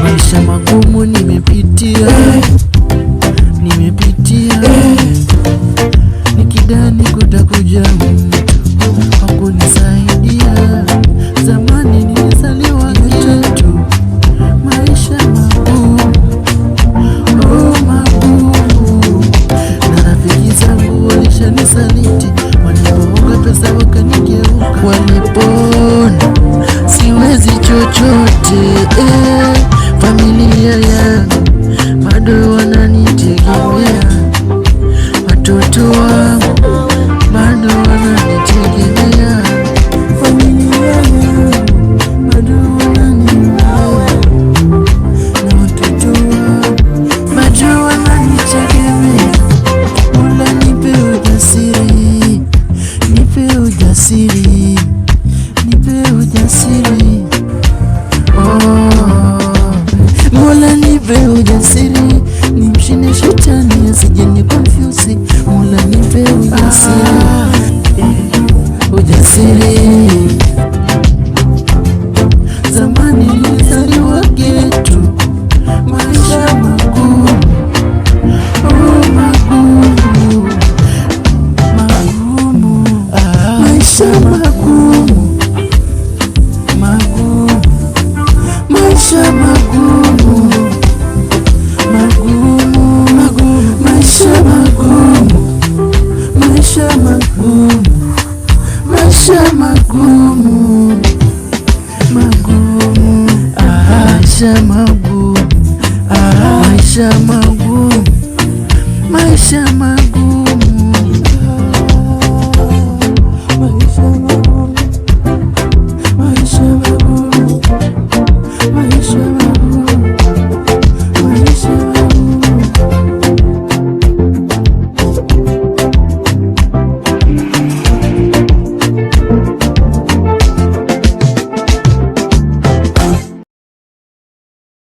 Maisha magumu nimepitia, nikidhani kutakuja mtu hakunisaidia. Zamani nilizaliwa geto, maisha magumu, magumu. Na rafiki zangu walishanisaliti, walipoonga pesa wakanigeuka. Walipona siwezi chochote, familia yangu bado wananitegemea, watoto wangu bado wananitegemea, familia yangu bado wananitegemea, na watoto wangu bado wananitegemea. Mola nipe ujasiri, nipe ujasiri, nipe ujasiri. Mola nipe ujasiri, nimshinde shetani asije ni confuse. Mola nipe ujasiri, ujasiri. Zamani nilizaliwa geto, maisha magumu, magumu, magumu, maisha magumu, magumu, maisha magumu, magumu, magumu, maisha magumu, maisha magumu, maisha magumu, magumu, maisha magumu, maisha magumu, maisha magumu.